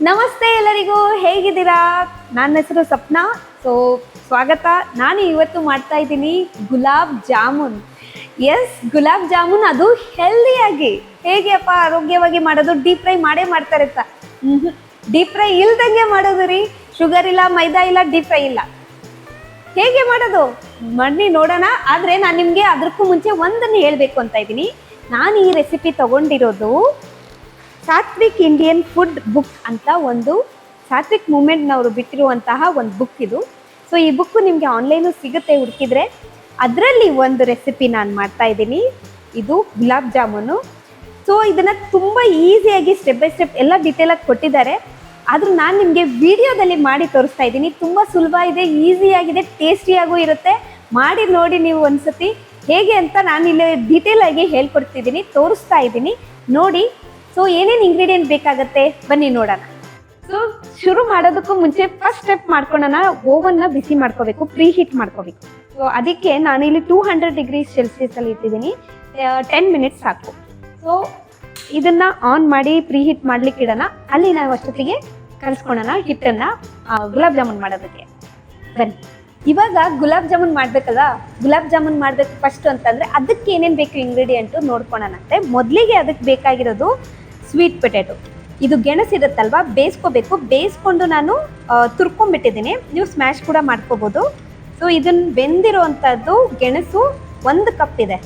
ನಮಸ್ತೆ ಎಲ್ಲರಿಗೂ, ಹೇಗಿದ್ದೀರಾ? ನನ್ನ ಹೆಸರು ಸಪ್ನಾ. ಸ್ವಾಗತ. ನಾನು ಇವತ್ತು ಮಾಡ್ತಾ ಇದ್ದೀನಿ ಗುಲಾಬ್ ಜಾಮೂನ್. ಗುಲಾಬ್ ಜಾಮೂನ್, ಅದು ಹೆಲ್ದಿಯಾಗಿ. ಹೇಗೆ ಅಪ್ಪ ಆರೋಗ್ಯವಾಗಿ ಮಾಡೋದು? ಡೀಪ್ ಫ್ರೈ ಮಾಡ್ತಾರೆ ಅಂತ. ಡೀಪ್ ಫ್ರೈ ಇಲ್ದಂಗೆ ಮಾಡೋದು ರೀ. ಶುಗರ್ ಇಲ್ಲ, ಮೈದಾ ಇಲ್ಲ, ಡೀಪ್ ಫ್ರೈ ಇಲ್ಲ. ಹೇಗೆ ಮಾಡೋದು ಬನ್ನಿ ನೋಡೋಣ. ಆದರೆ ನಾನು ನಿಮಗೆ ಅದಕ್ಕೂ ಮುಂಚೆ ಒಂದನ್ನು ಹೇಳಬೇಕು ಅಂತ ಇದ್ದೀನಿ. ನಾನು ಈ ರೆಸಿಪಿ ತಗೊಂಡಿರೋದು ಸಾತ್ವಿಕ್ ಇಂಡಿಯನ್ ಫುಡ್ ಬುಕ್ ಅಂತ ಒಂದು ಸಾತ್ವಿಕ್ ಮೂಮೆಂಟ್ನವರು ಬಿಟ್ಟಿರುವಂತಹ ಒಂದು ಬುಕ್ ಇದು. ಈ ಬುಕ್ಕು ನಿಮಗೆ ಆನ್ಲೈನು ಸಿಗುತ್ತೆ ಹುಡುಕಿದ್ರೆ. ಅದರಲ್ಲಿ ಒಂದು ರೆಸಿಪಿ ನಾನು ಮಾಡ್ತಾ ಇದ್ದೀನಿ. ಇದು ಗುಲಾಬ್ ಜಾಮೂನು. ಇದನ್ನು ತುಂಬ ಈಸಿಯಾಗಿ ಸ್ಟೆಪ್ ಬೈ ಸ್ಟೆಪ್ ಎಲ್ಲ ಡೀಟೇಲಾಗಿ ಕೊಟ್ಟಿದ್ದಾರೆ. ಆದರೂ ನಾನು ನಿಮಗೆ ವಿಡಿಯೋದಲ್ಲಿ ಮಾಡಿ ತೋರಿಸ್ತಾ ಇದ್ದೀನಿ. ತುಂಬ ಸುಲಭ ಇದೆ, ಈಸಿಯಾಗಿದೆ, ಟೇಸ್ಟಿಯಾಗೂ ಇರುತ್ತೆ. ಮಾಡಿ ನೋಡಿ ನೀವು ಒಂದ್ಸತಿ ಹೇಗೆ ಅಂತ ನಾನು ಇಲ್ಲಿ ಡೀಟೇಲಾಗಿ ಹೇಳ್ಕೊಡ್ತಿದ್ದೀನಿ, ತೋರಿಸ್ತಾ ಇದ್ದೀನಿ ನೋಡಿ. ಏನೇನು ಇಂಗ್ರೀಡಿಯೆಂಟ್ ಬೇಕಾಗತ್ತೆ ಬನ್ನಿ ನೋಡೋಣ. ಶುರು ಮಾಡೋದಕ್ಕೂ ಮುಂಚೆ ಫಸ್ಟ್ ಸ್ಟೆಪ್ ಮಾಡ್ಕೊಳ್ಳೋಣ. ಓವನ್ನ ಬಿಸಿ ಮಾಡ್ಕೋಬೇಕು, ಪ್ರೀ ಹೀಟ್ ಮಾಡ್ಕೋಬೇಕು. ಅದಕ್ಕೆ ನಾನು ಇಲ್ಲಿ 200 ಡಿಗ್ರಿ ಸೆಲ್ಸಿಯಸಲ್ಲಿ ಇಟ್ಟಿದ್ದೀನಿ. 10 ಮಿನಿಟ್ಸ್ ಸಾಕು. ಇದನ್ನು ಆನ್ ಮಾಡಿ ಪ್ರೀ ಹೀಟ್ ಮಾಡ್ಲಿಕ್ಕೆ ಇಡೋಣ. ಅಲ್ಲಿ ನಾವು ಅಷ್ಟೊತ್ತಿಗೆ ಕಲಿಸ್ಕೊಳ್ಳೋಣ ಹಿಟ್ಟನ್ನು ಗುಲಾಬ್ ಜಾಮೂನ್ ಮಾಡೋದಕ್ಕೆ. ಬನ್ನಿ. ಇವಾಗ ಗುಲಾಬ್ ಜಾಮೂನ್ ಮಾಡಬೇಕಲ್ಲ, ಗುಲಾಬ್ ಜಾಮೂನ್ ಮಾಡಬೇಕು ಫಸ್ಟ್ ಅಂತಂದರೆ ಅದಕ್ಕೆ ಏನೇನು ಬೇಕು ಇಂಗ್ರೀಡಿಯೆಂಟು ನೋಡ್ಕೊಳ್ಳೋಣಂತೆ. ಮೊದಲಿಗೆ ಅದಕ್ಕೆ ಬೇಕಾಗಿರೋದು ಸ್ವೀಟ್ ಪೊಟ್ಯಾಟೊ. ಇದು ಗೆಣಸಿರುತ್ತಲ್ವ, ಬೇಯಿಸ್ಕೋಬೇಕು. ಬೇಯಿಸ್ಕೊಂಡು ನಾನು ತುರ್ಕೊಂಡ್ಬಿಟ್ಟಿದ್ದೀನಿ. ನೀವು ಸ್ಮ್ಯಾಶ್ ಕೂಡ ಮಾಡ್ಕೋಬೋದು. ಇದನ್ನು ಬೆಂದಿರೋವಂಥದ್ದು ಗೆಣಸು 1 ಕಪ್ ಇದೆ.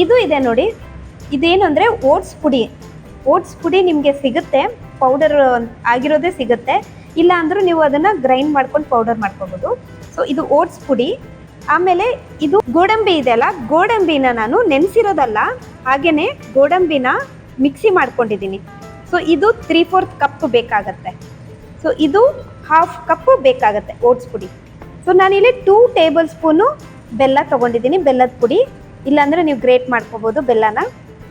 ಇದು ಇದೆ ನೋಡಿ. ಇದೇನು ಅಂದರೆ ಓಟ್ಸ್ ಪುಡಿ. ಓಟ್ಸ್ ಪುಡಿ ನಿಮಗೆ ಸಿಗುತ್ತೆ, ಪೌಡರ್ ಆಗಿರೋದೇ ಸಿಗುತ್ತೆ. ಇಲ್ಲ ಅಂದರೂ ನೀವು ಅದನ್ನು ಗ್ರೈಂಡ್ ಮಾಡ್ಕೊಂಡು ಪೌಡರ್ ಮಾಡ್ಕೋಬೋದು. ಇದು ಓಟ್ಸ್ ಪುಡಿ. ಆಮೇಲೆ ಇದು ಗೋಡಂಬಿ ಇದೆಯಲ್ಲ, ಗೋಡಂಬಿನ ನಾನು ನೆನೆಸಿರೋದಲ್ಲ, ಹಾಗೆಯೇ ಗೋಡಂಬಿನ ಮಿಕ್ಸಿ ಮಾಡ್ಕೊಂಡಿದ್ದೀನಿ. ಇದು 3/4 ಕಪ್ ಬೇಕಾಗತ್ತೆ. ಇದು 1/2 ಕಪ್ ಬೇಕಾಗತ್ತೆ ಓಟ್ಸ್ ಪುಡಿ. ನಾನಿಲ್ಲಿ 2 ಟೇಬಲ್ ಸ್ಪೂನು ಬೆಲ್ಲ ತೊಗೊಂಡಿದ್ದೀನಿ, ಬೆಲ್ಲದ ಪುಡಿ. ಇಲ್ಲಾಂದರೆ ನೀವು ಗ್ರೇಟ್ ಮಾಡ್ಕೋಬೋದು ಬೆಲ್ಲನ.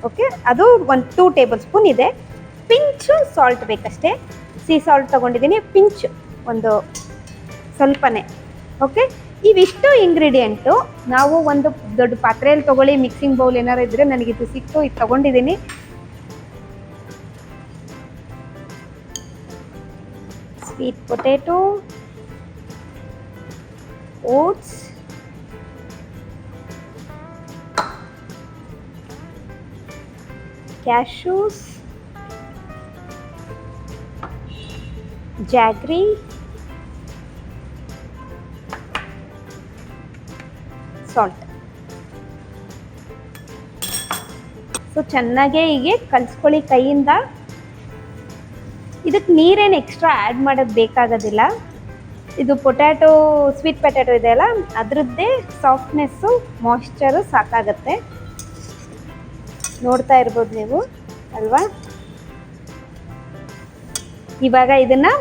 ಓಕೆ, ಅದು 2 ಟೇಬಲ್ ಸ್ಪೂನ್ ಇದೆ. ಪಿಂಚು ಸಾಲ್ಟ್ ಬೇಕಷ್ಟೇ. ಸೀ ಸಾಲ್ಟ್ ತೊಗೊಂಡಿದ್ದೀನಿ, ಪಿಂಚ್ ಒಂದು ಸ್ವಲ್ಪನೇ. ಓಕೆ, ಇವಿಷ್ಟು ಇಂಗ್ರೀಡಿಯೆಂಟು ನಾವು ಒಂದು ದೊಡ್ಡ ಪಾತ್ರೆಯಲ್ಲಿ ತೊಗೊಳ್ಳಿ. ಮಿಕ್ಸಿಂಗ್ ಬೌಲ್ ಏನಾರು ಇದ್ದರೆ ನನಗಿದು ಸಿಕ್ತು, ಇದು ತೊಗೊಂಡಿದ್ದೀನಿ. Sweet potato, oats, cashews, jaggery, salt. ಚೆನ್ನಾಗೇ ಹೀಗೆ ಕಲಿಸ್ಕೊಳ್ಳಿ ಕೈಯಿಂದ. ಇದಕ್ಕೆ ನೀರೇನು ಎಕ್ಸ್ಟ್ರಾ ಆ್ಯಡ್ ಮಾಡೋದು ಬೇಕಾಗೋದಿಲ್ಲ. ಇದು ಪೊಟ್ಯಾಟೊ, ಸ್ವೀಟ್ ಪೊಟ್ಯಾಟೊ ಇದೆಯಲ್ಲ, ಅದರದ್ದೇ ಸಾಫ್ಟ್ನೆಸ್ಸು, ಮಾಯ್ಶ್ಚರು ಸಾಕಾಗತ್ತೆ. ನೋಡ್ತಾ ಇರ್ಬೋದು ನೀವು ಅಲ್ವಾ. ಇವಾಗ ಇದನ್ನು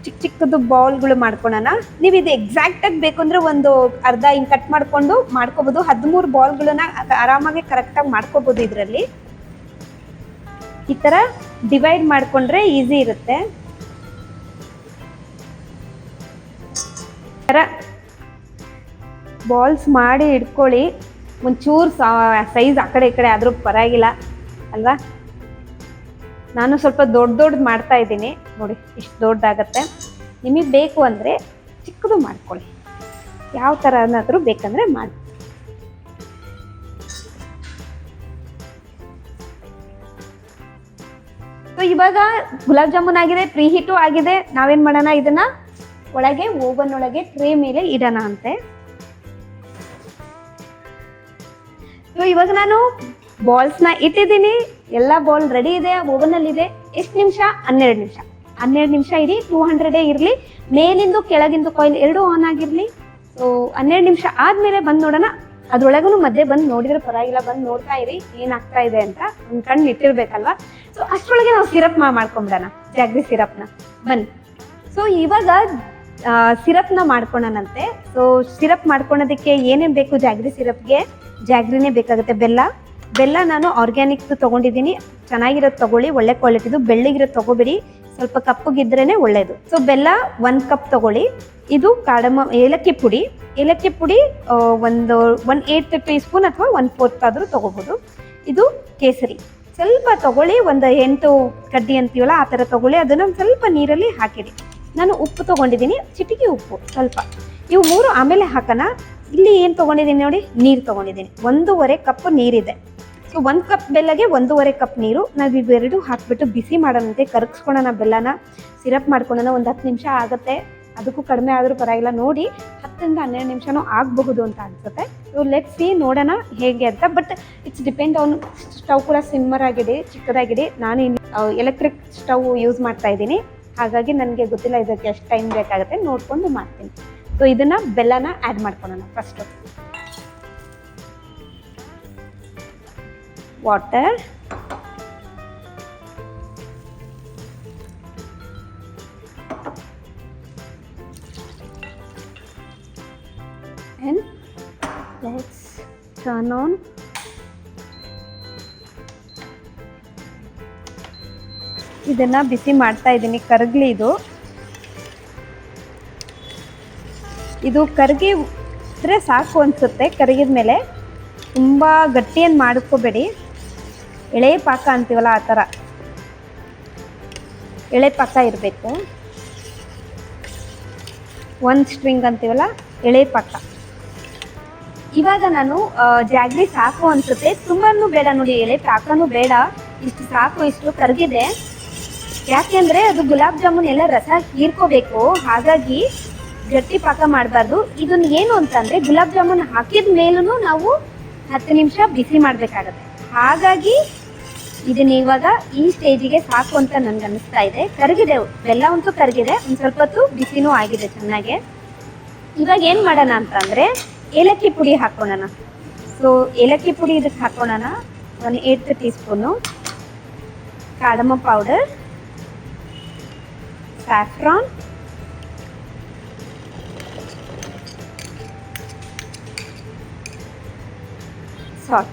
ಚಿಕ್ಕ ಚಿಕ್ಕದು ಬೌಲ್ಗಳು ಮಾಡ್ಕೊಳ್ಳೋಣ. ನೀವು ಇದು ಎಕ್ಸಾಕ್ಟಾಗಿ ಬೇಕು ಅಂದರೆ ಒಂದು ಅರ್ಧ ಹಿಂಗೆ ಕಟ್ ಮಾಡಿಕೊಂಡು ಮಾಡ್ಕೋಬೋದು. 13 ಬಾಲ್ಗಳನ್ನ ಆರಾಮಾಗಿ ಕರೆಕ್ಟಾಗಿ ಮಾಡ್ಕೋಬೋದು. ಇದರಲ್ಲಿ ಈ ಥರ ಡಿವೈಡ್ ಮಾಡಿಕೊಂಡ್ರೆ ಈಸಿ ಇರುತ್ತೆ. ಥರ ಬಾಲ್ಸ್ ಮಾಡಿ ಇಟ್ಕೊಳ್ಳಿ. ಒಂಚೂರು ಸೈಜ್ ಆ ಕಡೆ ಈ ಕಡೆ ಆದರೂ ಪರವಾಗಿಲ್ಲ ಅಲ್ವಾ. ನಾನು ಸ್ವಲ್ಪ ದೊಡ್ಡದು ಮಾಡ್ತಾ ಇದ್ದೀನಿ ನೋಡಿ, ಇಷ್ಟು ದೊಡ್ಡದಾಗತ್ತೆ. ನಿಮಗೆ ಬೇಕು ಅಂದರೆ ಚಿಕ್ಕದು ಮಾಡ್ಕೊಳ್ಳಿ, ಯಾವ ಥರನಾದರೂ ಬೇಕಂದರೆ ಮಾಡಿ. ಇವಾಗ ಗುಲಾಬ್ ಜಾಮೂನ್ ಆಗಿದೆ, ಪ್ರೀ ಹೀಟು ಆಗಿದೆ. ನಾವೇನು ಮಾಡೋಣ, ಇದನ್ನು ಒಳಗೆ ಓವನ್ ಒಳಗೆ ಟ್ರೇ ಮೇಲೆ ಇಡೋಣ ಅಂತೆ. ಇವಾಗ ನಾನು ಬಾಲ್ಸ್ನ ಇಟ್ಟಿದ್ದೀನಿ. ಎಲ್ಲ ಬಾಲ್ ರೆಡಿ ಇದೆ, ಓವನಲ್ಲಿದೆ. ಎಷ್ಟು ನಿಮಿಷ? 12 ನಿಮಿಷ. 12 ನಿಮಿಷ ಇರಿ. 200 ಇರಲಿ. ಮೇಲಿಂದು ಕೆಳಗಿಂದು ಕಾಯಿಲ್ ಎರಡೂ ಆನ್ ಆಗಿರಲಿ. 12 ನಿಮಿಷ ಆದಮೇಲೆ ಬಂದು ನೋಡೋಣ. ಅದರೊಳಗೂ ಮಧ್ಯೆ ಬಂದು ನೋಡಿದ್ರೆ ಪರವಾಗಿಲ್ಲ, ಬಂದು ನೋಡ್ತಾ ಇರಿ ಏನಾಗ್ತಾ ಇದೆ ಅಂತ. ಒಂದು ಕಣ್ಣು ಇಟ್ಟಿರ್ಬೇಕಲ್ವ. ಅಷ್ಟರೊಳಗೆ ನಾವು ಸಿರಪ್ ಮಾಡ್ಕೊಂಬಿಡೋಣ, ಜಾಗ್ರಿ ಸಿರಪ್ನ. ಬನ್ನಿ. ಇವಾಗ ಸಿರಪ್ನ ಮಾಡ್ಕೊಳ್ಳೋಣಂತೆ. ಸಿರಪ್ ಮಾಡ್ಕೊಳೋದಕ್ಕೆ ಏನೇನು ಬೇಕು? ಜಾಗ್ರಿ ಸಿರಪ್ಗೆ ಜಾಗ್ರಿನೇ ಬೇಕಾಗುತ್ತೆ. ಬೆಲ್ಲ ನಾನು ಆರ್ಗ್ಯಾನಿಕ್ ತೊಗೊಂಡಿದ್ದೀನಿ. ಚೆನ್ನಾಗಿರೋದು ತೊಗೊಳ್ಳಿ, ಒಳ್ಳೆ ಕ್ವಾಲಿಟಿದು. ಬೆಳ್ಳಗಿರೋದು ತೊಗೋಬೇಡಿ, ಸ್ವಲ್ಪ ಕಪ್ಪಗಿದ್ರೇ ಒಳ್ಳೆಯದು. ಬೆಲ್ಲ 1 ಕಪ್ ತೊಗೊಳ್ಳಿ. ಇದು ಏಲಕ್ಕಿ ಪುಡಿ. ಏಲಕ್ಕಿ ಪುಡಿ ಒಂದು 1/8 ಟೀ ಸ್ಪೂನ್ ಅಥವಾ 1/4 ಆದರೂ ತೊಗೋಬೋದು. ಇದು ಕೇಸರಿ. ಸ್ವಲ್ಪ ತಗೊಳ್ಳಿ, ಒಂದು 8 ಕಡ್ಡಿ ಅಂತೀವಲ್ಲ ಆ ಥರ ತಗೊಳ್ಳಿ. ಅದನ್ನು ಸ್ವಲ್ಪ ನೀರಲ್ಲಿ ಹಾಕಿಡಿ. ನಾನು ಉಪ್ಪು ತೊಗೊಂಡಿದ್ದೀನಿ, ಚಿಟಿಕೆ ಉಪ್ಪು ಸ್ವಲ್ಪ, ಇವು 3 ಆಮೇಲೆ ಹಾಕೋಣ. ಇಲ್ಲಿ ಏನು ತೊಗೊಂಡಿದ್ದೀನಿ ನೋಡಿ, ನೀರು ತೊಗೊಂಡಿದ್ದೀನಿ, 1.5 ಕಪ್ ನೀರಿದೆ. ಸೊ 1 ಕಪ್ ಬೆಲ್ಲಗೆ 1.5 ಕಪ್ ನೀರು. ನಾವು ಇವೆರಡು ಹಾಕಿಬಿಟ್ಟು ಬಿಸಿ ಮಾಡೋಣಂತೆ, ಕರಗಿಸ್ಕೊಳ್ಳೋಣ ಬೆಲ್ಲನ, ಸಿರಪ್ ಮಾಡ್ಕೊಳ್ಳೋಣ. ಒಂದು 10 ನಿಮಿಷ ಆಗುತ್ತೆ, ಅದಕ್ಕೂ ಕಡಿಮೆ ಆದರೂ ಪರವಾಗಿಲ್ಲ. ನೋಡಿ 10ರಿಂದ 12 ನಿಮಿಷನೂ ಆಗಬಹುದು ಅಂತ ಅನಿಸುತ್ತೆ. ಸೊ ಲೆಟ್ಸ್ ಸಿ, ನೋಡೋಣ ಹೇಗೆ ಅಂತ. But it's depend on stove ಕೂಡ ಸಿಮ್ಮರ್ ಆಗಿದೆ, ಚಿಕ್ಕದಾಗಿದೆ. ನಾನು ಎಲೆಕ್ಟ್ರಿಕ್ ಸ್ಟವ್ ಯೂಸ್ ಮಾಡ್ತಾ ಇದ್ದೀನಿ, ಹಾಗಾಗಿ ನನಗೆ ಗೊತ್ತಿಲ್ಲ ಇದಕ್ಕೆ ಎಷ್ಟು ಟೈಮ್ ಬೇಕಾಗುತ್ತೆ, ನೋಡಿಕೊಂಡು ಮಾಡ್ತೀನಿ. ಸೊ ಇದನ್ನು ಬೆಲ್ಲನ ಆ್ಯಡ್ ಮಾಡ್ಕೊಳ್ಳೋಣ. First water, and let's turn on. ಇದನ್ನ ಬಿಸಿ ಮಾಡ್ತಾ ಇದ್ದೀನಿ, ಕರಗಲಿ ಇದು ಕರಗಿದ್ರೆ ಸಾಕು ಅನಿಸುತ್ತೆ. ಕರಗಿದ ಮೇಲೆ ತುಂಬ ಗಟ್ಟಿಯನ್ನು ಮಾಡ್ಕೋಬೇಡಿ, ಎಳೆ ಪಾಕ ಅಂತೀವಲ್ಲ ಆ ಥರ ಎಳೆ ಪಾಕ ಇರಬೇಕು. 1 ಸ್ಟ್ರಿಂಗ್ ಅಂತೀವಲ್ಲ, ಎಳೆ ಪಾಕ. ಇವಾಗ ನಾನು ಜಾಗ್ರಿ ಸಾಕು ಅನಿಸುತ್ತೆ, ತುಂಬಾನು ಬೇಡ ನೋಡಿ, ಎಳೆ ಪಾಕನೂ ಬೇಡ, ಇಷ್ಟು ಸಾಕು. ಇಷ್ಟು ಕರಗಿದೆ, ಯಾಕೆಂದರೆ ಅದು ಗುಲಾಬ್ ಜಾಮೂನ್ ಎಲ್ಲ ರಸ ಹೀರ್ಕೋಬೇಕು, ಹಾಗಾಗಿ ಗಟ್ಟಿ ಪಾಕ ಮಾಡಬಾರ್ದು. ಇದನ್ನು ಏನು ಅಂತಂದರೆ ಗುಲಾಬ್ ಜಾಮೂನ್ ಹಾಕಿದ ಮೇಲೂ ನಾವು 10 ನಿಮಿಷ ಬಿಸಿ ಮಾಡಬೇಕಾಗತ್ತೆ. ಹಾಗಾಗಿ ಇದನ್ನ ಇವಾಗ ಈ ಸ್ಟೇಜಿಗೆ ಸಾಕು ಅಂತ ನನಗೆ ಅನ್ನಿಸ್ತಾ ಇದೆ. ಕರಗಿದೆ, ಬೆಲ್ಲ ಅಂತೂ ಕರಗಿದೆ, ಒಂದು ಸ್ವಲ್ಪ ಹೊತ್ತು ಬಿಸಿನೂ ಆಗಿದೆ ಚೆನ್ನಾಗೆ. ಇವಾಗ ಏನು ಮಾಡೋಣ ಅಂತಂದರೆ ಏಲಕ್ಕಿ ಪುಡಿ ಹಾಕೋಣ. ಸೊ ಏಲಕ್ಕಿ ಪುಡಿ ಇದಕ್ಕೆ ಹಾಕೋಣ, 1/8 tea spoon. Cardamom powder, saffron, salt.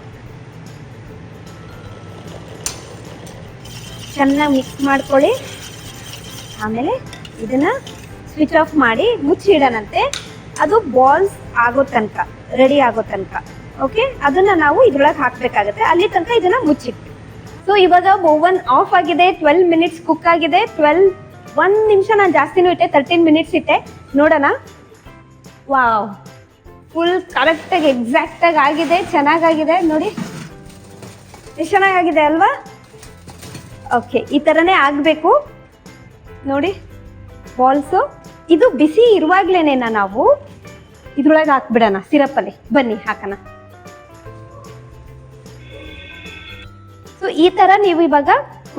ಚೆನ್ನಾಗಿ ಮಿಕ್ಸ್ ಮಾಡ್ಕೊಳ್ಳಿ. ಆಮೇಲೆ ಇದನ್ನು ಸ್ವಿಚ್ ಆಫ್ ಮಾಡಿ ಮುಚ್ಚಿ ಇಡೋಣಂತೆ, ಅದು ಬಾಲ್ಸ್ ಆಗೋ ತನಕ, ರೆಡಿ ಆಗೋ ತನಕ. ಓಕೆ, ಅದನ್ನು ನಾವು ಇದ್ರೊಳಗೆ ಹಾಕಬೇಕಾಗತ್ತೆ, ಅಲ್ಲಿ ತನಕ ಇದನ್ನು ಮುಚ್ಚಿಟ್ಟು. ಸೊ ಇವಾಗ ಓವನ್ ಆಫ್ ಆಗಿದೆ, 12 ಮಿನಿಟ್ಸ್ ಕುಕ್ ಆಗಿದೆ. 1 ನಿಮಿಷ ನಾನು ಜಾಸ್ತಿನೂ ಇಟ್ಟೆ, 13 ಮಿನಿಟ್ಸ್ ಇಟ್ಟೆ. ನೋಡೋಣ. ವಾವ್, ಫುಲ್ ಕರೆಕ್ಟಾಗಿ ಎಕ್ಸಾಕ್ಟಾಗಿ ಆಗಿದೆ, ಚೆನ್ನಾಗಾಗಿದೆ ನೋಡಿ, ಎಷ್ಟು ಚೆನ್ನಾಗಾಗಿದೆ ಅಲ್ವಾ? ಓಕೆ, ಈ ಥರನೇ ಆಗಬೇಕು ನೋಡಿ ಬಾಲ್ಸು. ಇದು ಬಿಸಿ ಇರುವಾಗಲೇ ನಾವು ಇದ್ರೊಳಗೆ ಹಾಕ್ಬಿಡೋಣ ಸಿರಪ್ಪಲ್ಲಿ. ಬನ್ನಿ ಹಾಕೋಣ. ಸೊ ಈ ಥರ ನೀವು ಇವಾಗ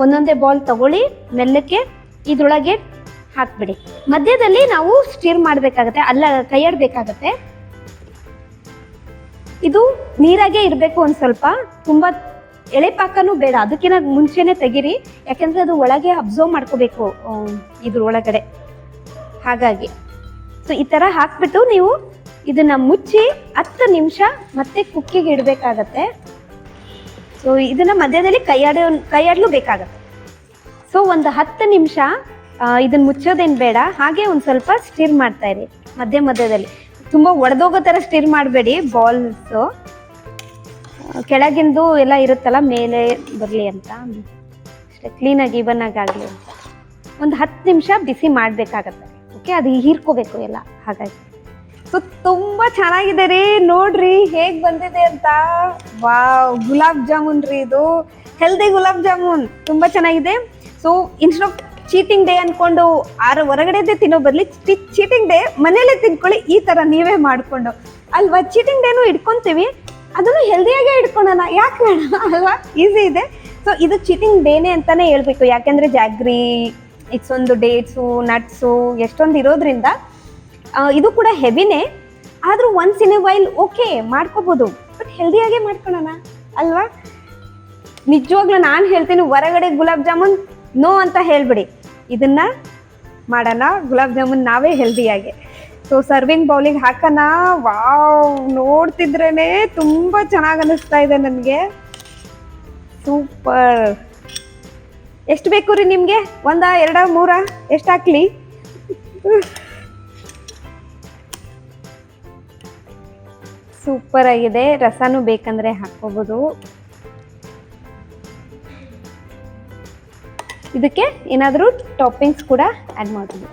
ಒಂದೊಂದೇ ಬಾಲ್ ತಗೊಳ್ಳಿ, ಮೆಲ್ಲಕ್ಕೆ ಇದ್ರೊಳಗೆ ಹಾಕ್ಬಿಡಿ. ಮಧ್ಯದಲ್ಲಿ ನಾವು ಸ್ಟಿರ್ ಮಾಡಬೇಕಾಗತ್ತೆ, ಅಲ್ಲ ಕೈಯಾಡಬೇಕಾಗತ್ತೆ. ಇದು ನೀರಾಗೆ ಇರಬೇಕು, ಒಂದು ಸ್ವಲ್ಪ, ತುಂಬ ಎಳೆ ಪಾಕನೂ ಬೇಡ, ಅದಕ್ಕಿಂತ ಮುಂಚೆನೇ ತೆಗೀರಿ, ಯಾಕೆಂದರೆ ಅದು ಒಳಗೆ ಅಬ್ಸರ್ವ್ ಮಾಡ್ಕೋಬೇಕು ಇದ್ರ ಒಳಗಡೆ, ಹಾಗಾಗಿ. ಸೊ ಈ ಥರ ಹಾಕ್ಬಿಟ್ಟು ನೀವು ಇದನ್ನು ಮುಚ್ಚಿ 10 ನಿಮಿಷ ಮತ್ತೆ ಕುಕ್ಕಿಗೆ ಇಡಬೇಕಾಗತ್ತೆ. ಸೊ ಇದನ್ನು ಮಧ್ಯದಲ್ಲಿ ಕೈಯಾಡಲು ಬೇಕಾಗತ್ತೆ. ಸೊ ಒಂದು 10 ನಿಮಿಷ ಇದನ್ನು ಮುಚ್ಚೋದೇನು ಬೇಡ, ಹಾಗೆ ಒಂದು ಸ್ವಲ್ಪ ಸ್ಟಿರ್ ಮಾಡ್ತಾ ಇರಿ ಮಧ್ಯದಲ್ಲಿ. ತುಂಬ ಒಡೆದೋಗೋ ಥರ ಸ್ಟಿರ್ ಮಾಡಬೇಡಿ, ಬಾಲ್ಸು ಕೆಳಗಿಂದು ಎಲ್ಲ ಇರುತ್ತಲ್ಲ ಮೇಲೆ ಬರಲಿ ಅಂತ, ಅಷ್ಟೇ ಕ್ಲೀನಾಗಿ ಇವನ್ನಾಗಿ ಆಗಲಿ ಅಂತ. ಒಂದು 10 ನಿಮಿಷ ಬಿಸಿ ಮಾಡಬೇಕಾಗತ್ತೆ. ಓಕೆ, ಅದು ಹೀರ್ಕೋಬೇಕು ಎಲ್ಲ, ಹಾಗಾಗಿ. ಸೊ ತುಂಬ ಚೆನ್ನಾಗಿದೆ ರೀ, ನೋಡ್ರಿ ಹೇಗೆ ಬಂದಿದೆ ಅಂತ. ವಾವ್, ಗುಲಾಬ್ ಜಾಮೂನ್ ರೀ ಇದು, ಹೆಲ್ದಿ ಗುಲಾಬ್ ಜಾಮೂನ್, ತುಂಬ ಚೆನ್ನಾಗಿದೆ. So instead of cheating day ಅಂದ್ಕೊಂಡು ಹೊರಗಡೆದೇ ತಿನ್ನೋ ಬದಲಿ ಚೀಟಿಂಗ್ ಡೇ ಮನೇಲೇ ತಿನ್ಕೊಳ್ಳಿ, ಈ ಥರ ನೀವೇ ಮಾಡಿಕೊಂಡು ಅಲ್ವಾ. ಚೀಟಿಂಗ್ ಡೇನೂ ಇಟ್ಕೊತೀವಿ, ಅದನ್ನು ಹೆಲ್ದಿಯಾಗೇ ಇಟ್ಕೊಳ್ಳೋಣ, ಯಾಕೆ ಬೇಡ ಅಲ್ವಾ, ಈಸಿ ಇದೆ. ಸೊ ಇದು ಚೀಟಿಂಗ್ ಡೇನೇ ಅಂತಲೇ ಹೇಳ್ಬೇಕು, ಯಾಕೆಂದರೆ ಜಾಗ್ರಿ, ಇಟ್ಸೊಂದು ಡೇಟ್ಸು, ನಟ್ಸು ಎಷ್ಟೊಂದು ಇರೋದ್ರಿಂದ ಇದು ಕೂಡ ಹೆವಿನೇ. ಆದರೂ once in a while okay ಮಾಡ್ಕೋಬೋದು, ಬಟ್ ಹೆಲ್ದಿಯಾಗೇ ಮಾಡ್ಕೊಳ್ಳೋಣ ಅಲ್ವಾ. ನಿಜವಾಗ್ಲೂ ನಾನು ಹೇಳ್ತೀನಿ, ಹೊರಗಡೆ ಗುಲಾಬ್ ಜಾಮೂನ್ ನೋ ಅಂತ ಹೇಳ್ಬಿಡಿ, ಇದನ್ನು ಮಾಡೋಣ ಗುಲಾಬ್ ಜಾಮೂನ್ ನಾವೇ ಹೆಲ್ದಿಯಾಗೆ. ಸೊ ಸರ್ವಿಂಗ್ ಬೌಲಿಗೆ ಹಾಕೋಣ. ವಾವ್, ನೋಡ್ತಿದ್ರೇ ತುಂಬ ಚೆನ್ನಾಗಿ ಅನ್ನಿಸ್ತಾ ಇದೆ ನನಗೆ. ಸೂಪರ್. ಎಷ್ಟು ಬೇಕು ರೀ ನಿಮಗೆ? 1, 2, 3 ಎಷ್ಟು ಹಾಕ್ಲಿ? ಸೂಪರ್ ಆಗಿದೆ. ರಸನೂ ಬೇಕಂದರೆ ಹಾಕ್ಕೋಬೋದು. ಇದಕ್ಕೆ ಏನಾದರೂ ಟಾಪಿಂಗ್ಸ್ ಕೂಡ ಆ್ಯಡ್ ಮಾಡ್ಬೋದು.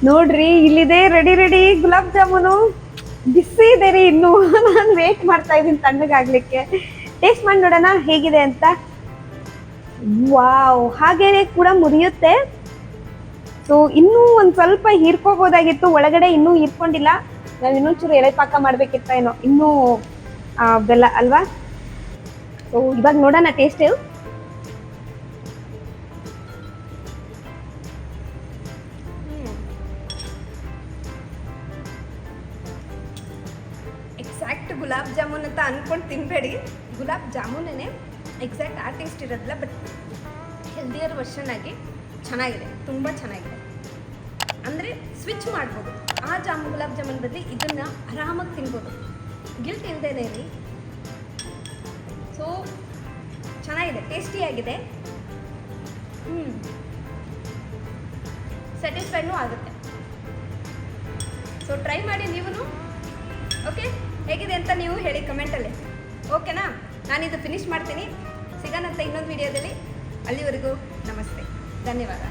ನೋಡ್ರಿ ಇಲ್ಲಿದೆ ರೆಡಿ ಗುಲಾಬ್ ಜಾಮೂನು. ಬಿಸಿ ಇದೆ ರೀ ಇನ್ನೂ. ನಾನು ವೇಟ್ ಮಾಡ್ತಾ ಇದ್ದೀನಿ ತಣ್ಣಗಾಗ್ಲಿಕ್ಕೆ. ಟೇಸ್ಟ್ ಮಾಡಿ ನೋಡೋಣ ಹೇಗಿದೆ ಅಂತ. ವಾವ್, ಹಾಗೇನೆ ಕೂಡ ಮುರಿಯುತ್ತೆ. ಸೊ ಇನ್ನೂ ಒಂದು ಸ್ವಲ್ಪ ಹೀರ್ಕೋಬೋದಾಗಿತ್ತು, ಒಳಗಡೆ ಇನ್ನೂ ಹೀರ್ಕೊಂಡಿಲ್ಲ. ನಾವು ಇನ್ನೂ ಚೂರು ಎಳೆ ಪಾಕ ಮಾಡ್ಬೇಕಿತ್ತ ಏನೋ, ಇನ್ನೂ ಬೆಲ್ಲ ಅಲ್ವಾ. ಸೊ ಇವಾಗ ನೋಡೋಣ ಟೇಸ್ಟ್. ಎಕ್ಸಾಕ್ಟ್ ಗುಲಾಬ್ ಜಾಮೂನ್ ಅಂತ ಅಂದ್ಕೊಂಡು ತಿನ್ನಬೇಡಿ. ಗುಲಾಬ್ ಜಾಮೂನೇ ಎಕ್ಸಾಕ್ಟ್ ಆ ಟೇಸ್ಟ್ ಇರೋದಿಲ್ಲ, ಬಟ್ ಹೆಲ್ದಿಯರ್ ವರ್ಷನ್ ಆಗಿ ಚೆನ್ನಾಗಿದೆ, ತುಂಬ ಚೆನ್ನಾಗಿದೆ. ಅಂದರೆ ಸ್ವಿಚ್ ಮಾಡ್ಬೋದು. ಆ ಗುಲಾಬ್ ಜಾಮೂನ್ ಬದಲು ಇದನ್ನು ಆರಾಮಾಗಿ ತಿನ್ಬೋದು, ಗಿಲ್ಟ್ ಇಲ್ಲದೇನೆ ರೀ. ಸೊ ಚೆನ್ನಾಗಿದೆ, ಟೇಸ್ಟಿಯಾಗಿದೆ. ಸ್ಯಾಟಿಸ್ಫೈಡ್ನೂ ಆಗುತ್ತೆ. ಸೊ ಟ್ರೈ ಮಾಡಿ ನೀವು. ಓಕೆ, ಹೇಗಿದೆ ಅಂತ ನೀವು ಹೇಳಿ ಕಮೆಂಟಲ್ಲಿ. ಓಕೆನಾ, ನಾನಿದು ಫಿನಿಷ್ ಮಾಡ್ತೀನಿ. ಸಿಗೋಣಂತ ಇನ್ನೊಂದು ವಿಡಿಯೋದಲ್ಲಿ. ಅಲ್ಲಿವರೆಗೂ ನಮಸ್ತೆ, ಧನ್ಯವಾದ.